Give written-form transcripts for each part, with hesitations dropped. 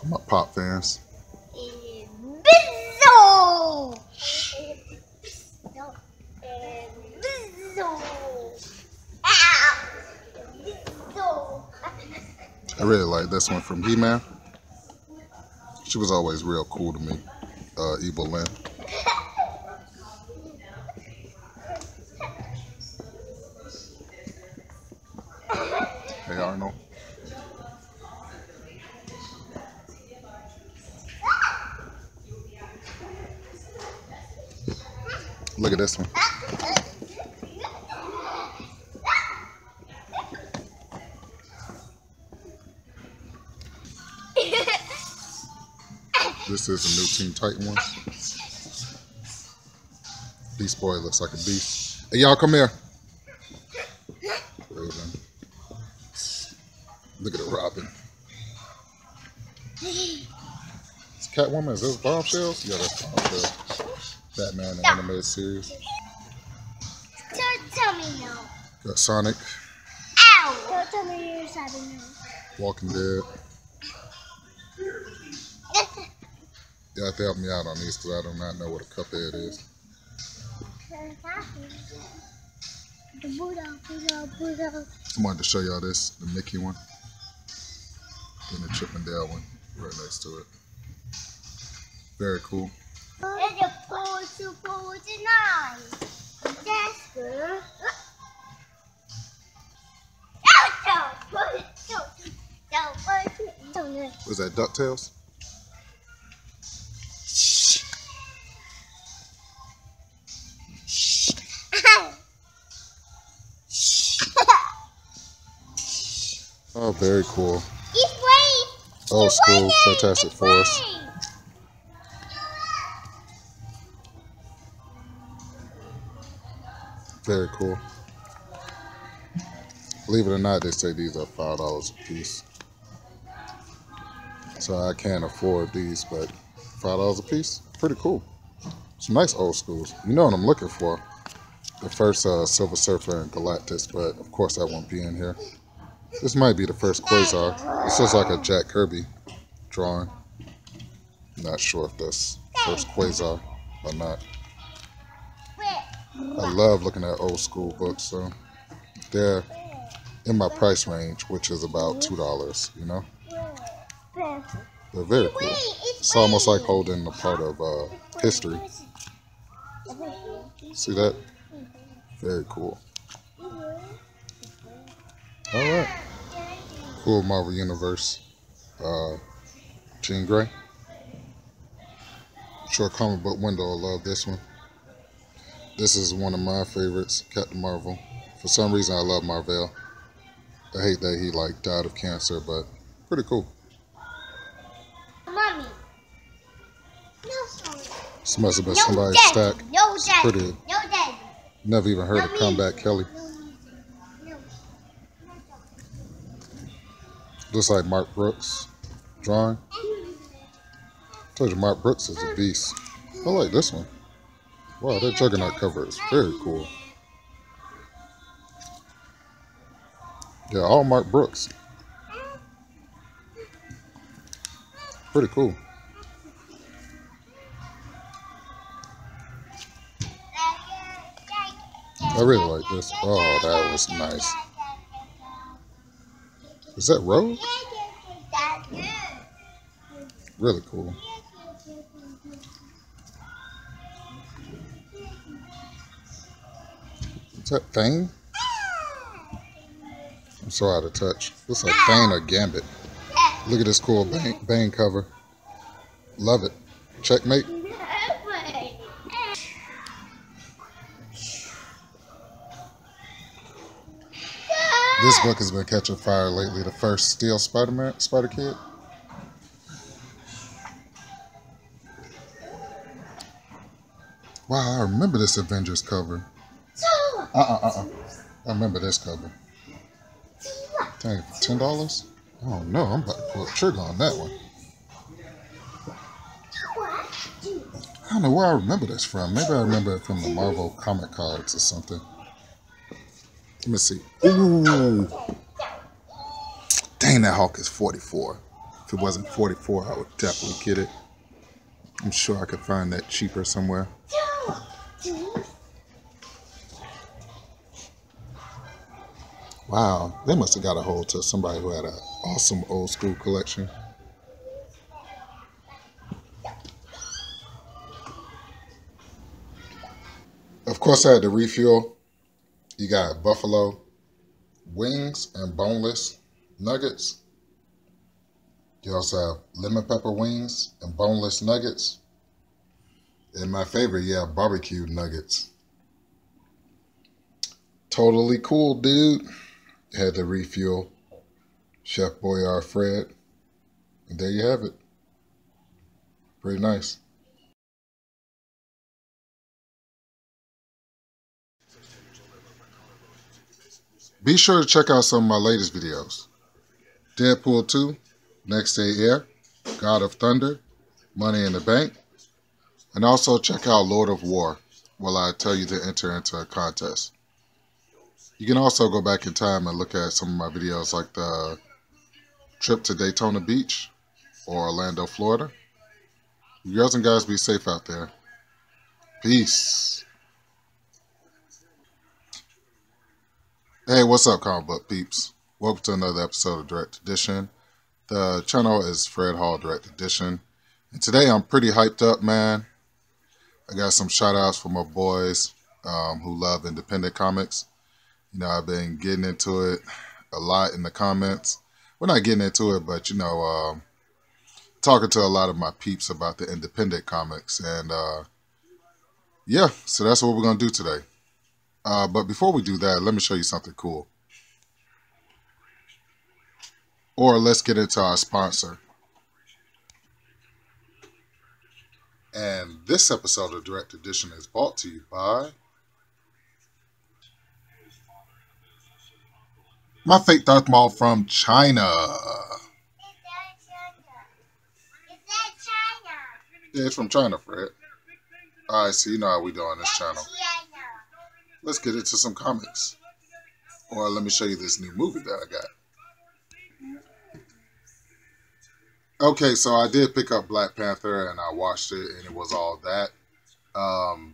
I'm a Pop fans. I really like this one from He-Man. She was always real cool to me. Evil Lynn. Hey Arnold. Look at this one. This is a new Teen Titan one. Beast Boy looks like a beast. Hey, y'all, come here. Look at the Robin. It's Catwoman. Is this Bombshells? Yeah, that's Bombshells. Batman the animated series. Don't tell me no. Got Sonic. Ow! Don't tell me you're having no. Walking Dead. You have to help me out on these because I do not know what a Cuphead is. I wanted to show y'all this, the Mickey one. And the Chip and Dale one right next to it. Very cool. It's a 4-9. That's good. Was that DuckTales? Oh, very cool. Old school Fantastic Force. Very cool. Believe it or not, they say these are $5 a piece. So I can't afford these, but $5 a piece, pretty cool. Some nice old schools. You know what I'm looking for. The first Silver Surfer and Galactus, but of course that won't be in here. This might be the first Quasar. This looks like a Jack Kirby drawing. Not sure if that's first Quasar or not. I love looking at old school books, so they're in my price range, which is about $2, you know? They're very cool. It's almost like holding a part of history. See that? Very cool. Alright. Cool Marvel Universe. Jean Grey. I'm sure Comic Book Window will love this one. This is one of my favorites, Captain Marvel. For some reason I love Marvel. I hate that he died of cancer, but pretty cool. Mommy. This must have been somebody's stack. It's pretty. Never even heard of Combat Kelly. Looks like Mark Brooks drawing. Told you Mark Brooks is a beast. I like this one. Wow, that Juggernaut cover is very cool. Yeah, all Mark Brooks. Pretty cool. I really like this. Oh, that was nice. Is that Rogue? Really cool. Is that Thane? I'm so out of touch. Looks like Thane or Gambit. Look at this cool Bane cover. Love it. Checkmate. This book has been catching fire lately. The first Steel Spider Kid. Wow, I remember this Avengers cover. I remember this cover. Dang, for $10? Oh no, I'm about to pull a trigger on that one. I don't know where I remember this from. Maybe I remember it from the Marvel comic cards or something. Let me see. Ooh. Dang, that Hulk is 44. If it wasn't 44, I would definitely get it. I'm sure I could find that cheaper somewhere. Wow, they must have got a hold to somebody who had an awesome old school collection. Of course, I had to refuel. You got buffalo wings and boneless nuggets. You also have lemon pepper wings and boneless nuggets. And my favorite, yeah, barbecue nuggets. Totally cool, dude. Had to refuel. Chef Boyard Fred. And there you have it. Pretty nice. Be sure to check out some of my latest videos. Deadpool 2, Next Day Air, God of Thunder, Money in the Bank, and also check out Lord of War while I tell you to enter into a contest. You can also go back in time and look at some of my videos like the trip to Daytona Beach or Orlando, Florida. You girls and guys be safe out there. Peace. Hey, what's up, comic book peeps? Welcome to another episode of Direct Edition. The channel is Fred Hall Direct Edition. And today I'm pretty hyped up, man. I got some shout outs for my boys who love independent comics. You know, I've been getting into it a lot in the comments. We're not getting into it, but, you know, talking to a lot of my peeps about the independent comics. And, yeah, so that's what we're going to do today. But before we do that, let me show you something cool. Or let's get into our sponsor. And this episode of Direct Edition is brought to you by my fake Darth Maul from China. Yeah, it's from China, Fred. Alright, so you know how we do on this channel. Let's get into some comics. Or let me show you this new movie that I got. Okay, so I did pick up Black Panther and I watched it and it was all that.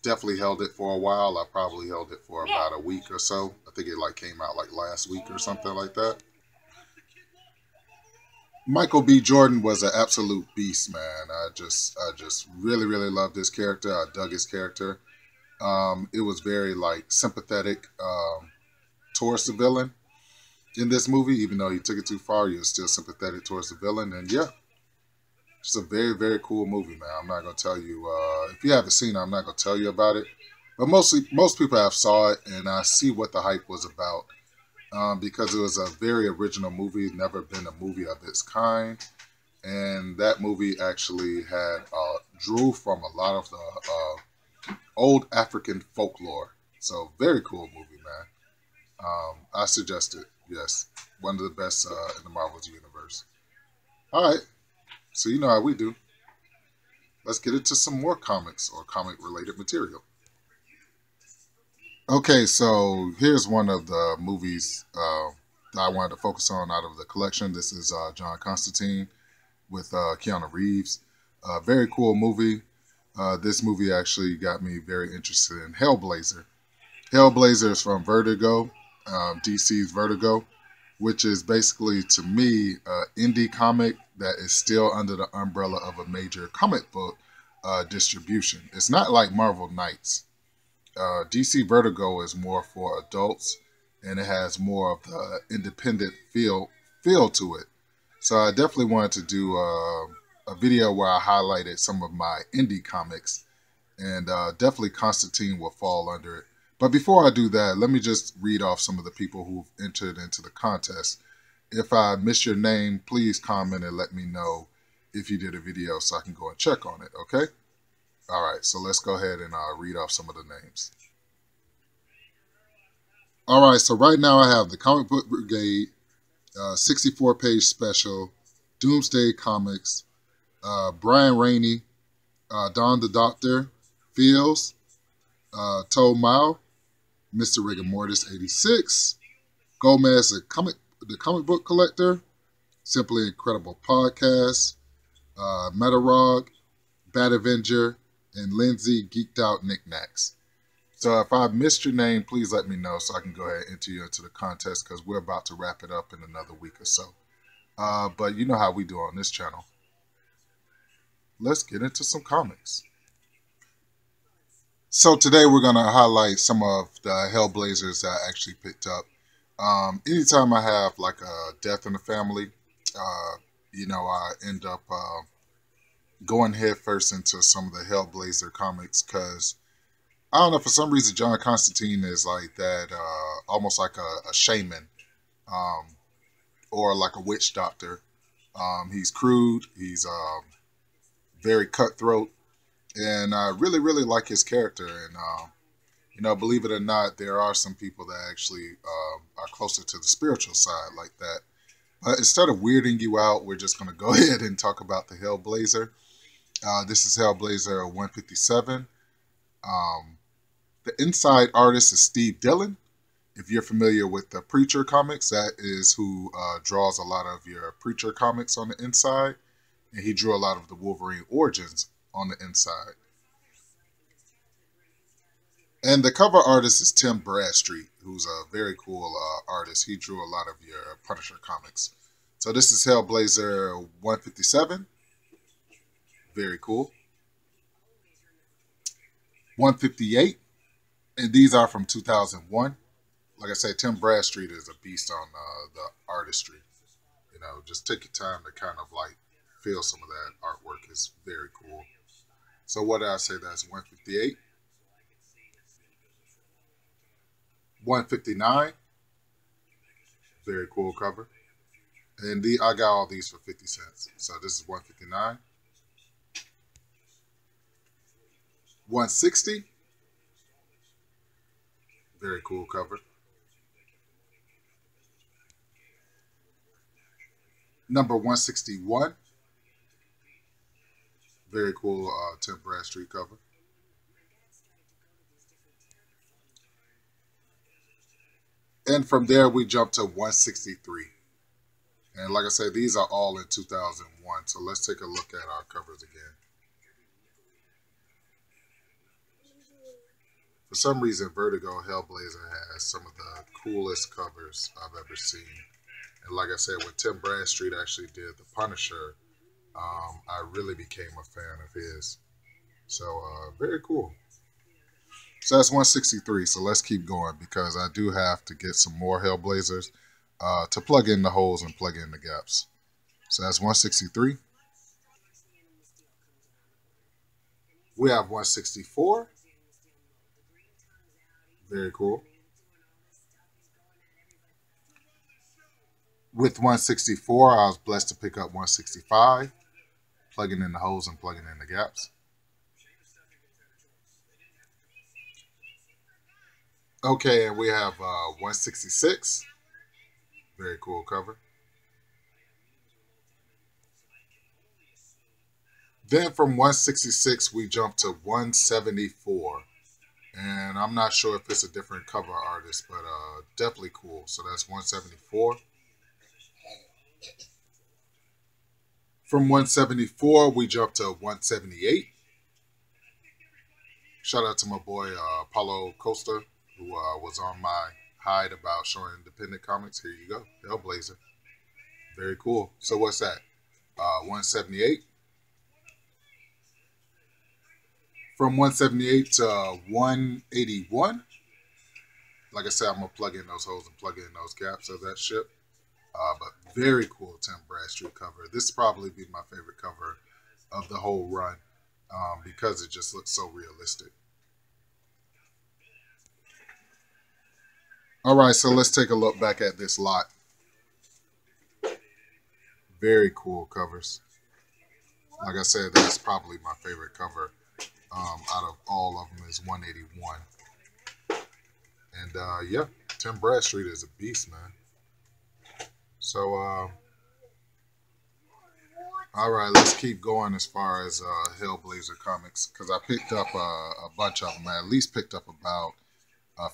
Definitely held it for a while. I probably held it for about a week or so. I think it came out last week or something like that. Michael B. Jordan was an absolute beast, man. I just really loved his character. I dug his character. It was very sympathetic towards the villain in this movie. Even though he took it too far, you're still sympathetic towards the villain. And yeah, it's a very cool movie, man. I'm not gonna tell you if you haven't seen it, I'm not gonna tell you about it. But most people have saw it, and I see what the hype was about because it was a very original movie, never been a movie of its kind, and that movie actually had drew from a lot of the old African folklore. So very cool movie, man. I suggest it. Yes, one of the best in the Marvel's universe. All right, so you know how we do. Let's get into some more comics or comic-related material. Okay, so here's one of the movies that I wanted to focus on out of the collection. This is John Constantine with Keanu Reeves. Very cool movie. This movie actually got me very interested in Hellblazer. Hellblazer is from Vertigo, DC's Vertigo, which is basically, to me, an indie comic that is still under the umbrella of a major comic book distribution. It's not like Marvel Knights. DC Vertigo is more for adults, and it has more of the independent feel to it. So I definitely wanted to do a video where I highlighted some of my indie comics, and definitely Constantine will fall under it. But before I do that, let me just read off some of the people who've entered into the contest. If I miss your name, please comment and let me know if you did a video so I can go and check on it, okay? All right, so let's go ahead and read off some of the names. All right, so right now I have the Comic Book Brigade, 64-page special, Doomsday Comics, Brian Rainey, Don the Doctor, Fields, Toe Mao, Mr. Rigor Mortis 86, Gomez, the comic book collector, Simply Incredible Podcast, Metarog, Bat Avenger, and Lindsay Geeked Out Knickknacks. So if I missed your name, please let me know so I can go ahead and enter you into the contest because we're about to wrap it up in another week or so. But you know how we do on this channel. Let's get into some comics. So today we're going to highlight some of the Hellblazers that I actually picked up. Anytime I have like a death in the family, I end up going head first into some of the Hellblazer comics because I don't know, for some reason John Constantine is like that, almost like a shaman, or like a witch doctor. He's crude, he's very cutthroat, and I really, really like his character. And believe it or not, there are some people that actually are closer to the spiritual side like that. But instead of weirding you out, we're just going to go ahead and talk about the Hellblazer. This is Hellblazer 157. The inside artist is Steve Dillon. If you're familiar with the Preacher comics, that is who draws a lot of your Preacher comics on the inside. And he drew a lot of the Wolverine origins on the inside. And the cover artist is Tim Bradstreet, who's a very cool artist. He drew a lot of your Punisher comics. So this is Hellblazer 157. Very cool. 158. And these are from 2001. Like I said, Tim Bradstreet is a beast on the artistry. Just take your time to kind of like feel some of that artwork. Is very cool. So what did I say? That's 158. 159. Very cool cover. And I got all these for 50 cents. So this is 159. 160. Very cool cover. Number 161. Very cool Tim Bradstreet cover. And from there, we jump to 163. And like I said, these are all in 2001. So let's take a look at our covers again. For some reason, Vertigo Hellblazer has some of the coolest covers I've ever seen. And like I said, when Tim Bradstreet actually did The Punisher, I really became a fan of his. So very cool. So that's 163. So let's keep going because I do have to get some more Hellblazers to plug in the holes and plug in the gaps. So that's 163. We have 164. Very cool. With 164, I was blessed to pick up 165, plugging in the holes and plugging in the gaps. Okay, and we have 166. Very cool cover. Then from 166, we jump to 174. And I'm not sure if it's a different cover artist, but definitely cool. So that's 174. From 174, we jump to 178. Shout out to my boy Paulo Costa, who was on my hide about showing independent comics. Here you go, Hellblazer. Very cool. So what's that? 178. From 178 to 181. Like I said, I'm going to plug in those holes and plug in those gaps of that ship. But very cool Tim Bradstreet cover. This probably be my favorite cover of the whole run because it just looks so realistic. All right, so let's take a look back at this lot. Very cool covers. Like I said, that's probably my favorite cover out of all of them is 181. And yeah, Tim Bradstreet is a beast, man. So, all right, let's keep going as far as Hellblazer comics because I picked up a bunch of them. I at least picked up about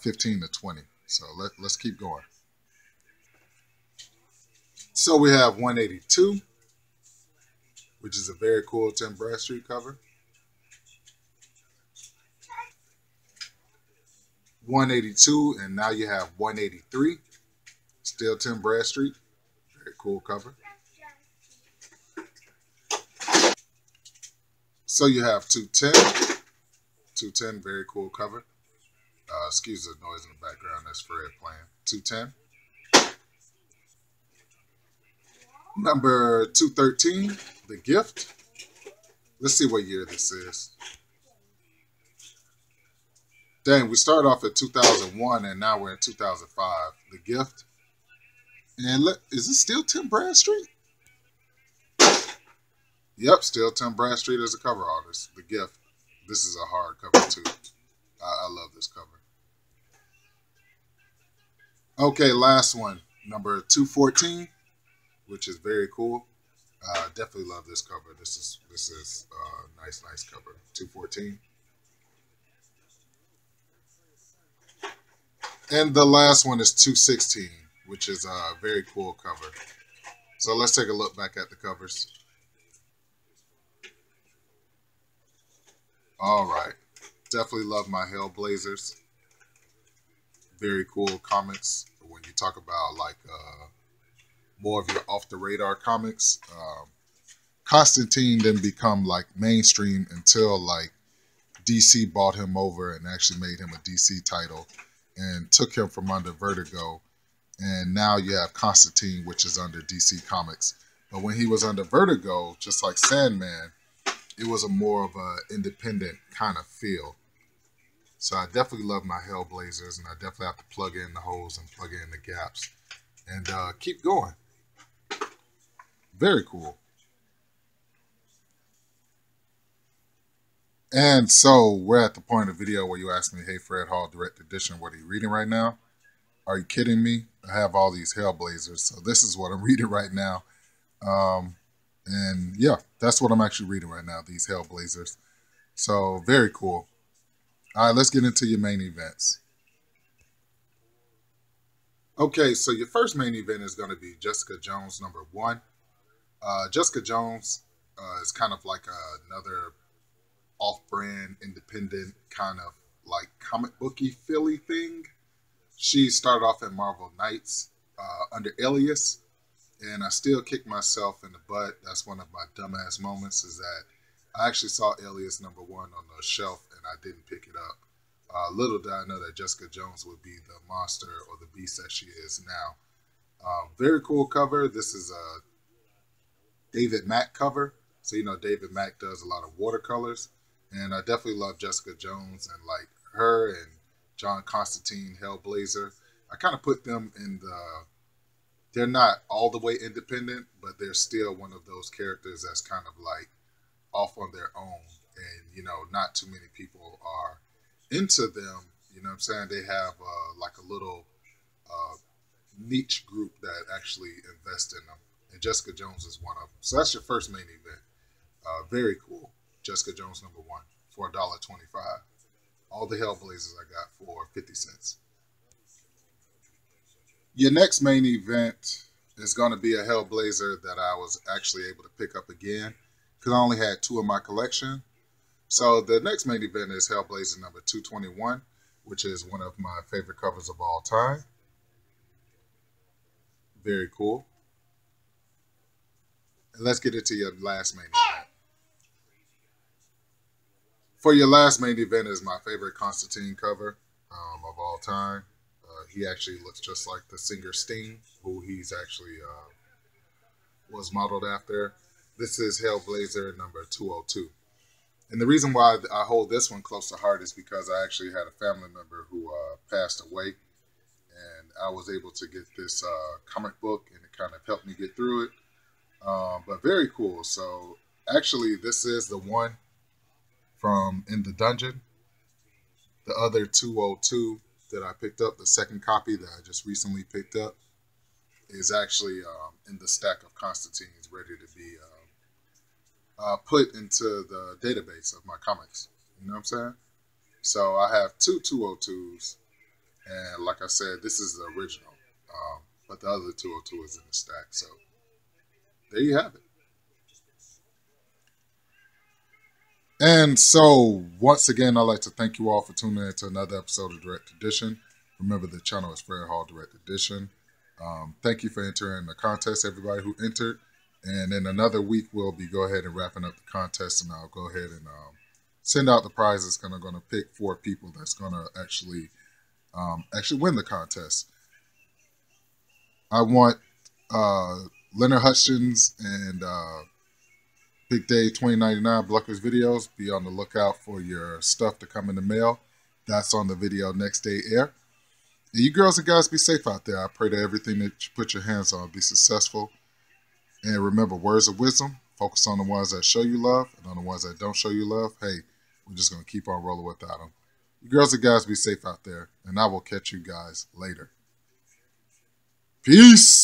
15 to 20. So let's keep going. So we have 182, which is a very cool Tim Bradstreet cover. 182, and now you have 183, still Tim Bradstreet. Very cool cover. So you have 210. 210, very cool cover. Excuse the noise in the background. That's Fred playing. 210. Number 213, The Gift. Let's see what year this is. Dang, we started off at 2001 and now we're in 2005. The Gift. And look, is it still Tim Bradstreet? Yep, still Tim Bradstreet as a cover artist. The Gift. This is a hard cover too. I love this cover. Okay, last one. Number 214, which is very cool. Definitely love this cover. This is nice cover. 214. And the last one is 216, which is a very cool cover. So let's take a look back at the covers. All right. Definitely love my Hellblazers. Very cool comics. When you talk about like more of your off the radar comics, Constantine didn't become like mainstream until like DC bought him over and actually made him a DC title and took him from under Vertigo. And now you have Constantine, which is under DC Comics. But when he was under Vertigo, just like Sandman, it was a more of an independent kind of feel. So I definitely love my Hellblazers, and I definitely have to plug in the holes and plug in the gaps and keep going. Very cool. And so we're at the point of the video where you ask me, hey, Fred Hall, Direct Edition, what are you reading right now? Are you kidding me? I have all these Hellblazers, so this is what I'm reading right now. And yeah, that's what I'm actually reading right now, these Hellblazers. So very cool. All right, let's get into your main events. Okay, so your first main event is going to be Jessica Jones #1. Jessica Jones is kind of like another off-brand, independent kind of like comic booky Philly thing. She started off at Marvel Knights under Alias, and I still kick myself in the butt. That's one of my dumbass moments, is that I actually saw Alias #1 on the shelf and I didn't pick it up. Little did I know that Jessica Jones would be the monster or the beast that she is now. Very cool cover. This is a David Mack cover. So, you know, David Mack does a lot of watercolors. And I definitely love Jessica Jones, and like her and John Constantine, Hellblazer. I kind of put them in they're not all the way independent, but they're still one of those characters that's kind of like off on their own. And, you know, not too many people are into them. You know what I'm saying? They have like a little niche group that actually invest in them. And Jessica Jones is one of them. So that's your first main event. Very cool. Jessica Jones #1 for $1.25. All the Hellblazers I got for 50 cents. Your next main event is going to be a Hellblazer that I was actually able to pick up again because I only had 2 in my collection. So the next main event is Hellblazer #221, which is one of my favorite covers of all time. Very cool. And let's get into your last main event. For your last main event is my favorite Constantine cover of all time. He actually looks just like the singer Sting, who he's actually was modeled after. This is Hellblazer #202. And the reason why I hold this one close to heart is because I actually had a family member who passed away. And I was able to get this comic book, and it kind of helped me get through it. But very cool. So actually, this is the one from In the Dungeon. The other 202 that I picked up, the second copy that I just recently picked up, is actually in the stack of Constantines, ready to be put into the database of my comics. You know what I'm saying? So I have 2 202s, and like I said, this is the original, but the other 202 is in the stack. So there you have it. And so, once again, I'd like to thank you all for tuning in to another episode of Direct Edition. Remember, the channel is Fred Hall Direct Edition. Thank you for entering the contest, everybody who entered. And in another week, we'll be go ahead and wrapping up the contest, and I'll go ahead and send out the prizes. I'm going to pick 4 people that's going to actually win the contest. I want Leonard Hutchins and Big Day 2099 Bluckers videos. Be on the lookout for your stuff to come in the mail. That's on the video next day air. And you girls and guys be safe out there. I pray that everything that you put your hands on be successful. And remember, words of wisdom. Focus on the ones that show you love, and on the ones that don't show you love, hey, we're just going to keep on rolling without them. You girls and guys be safe out there, and I will catch you guys later. Peace.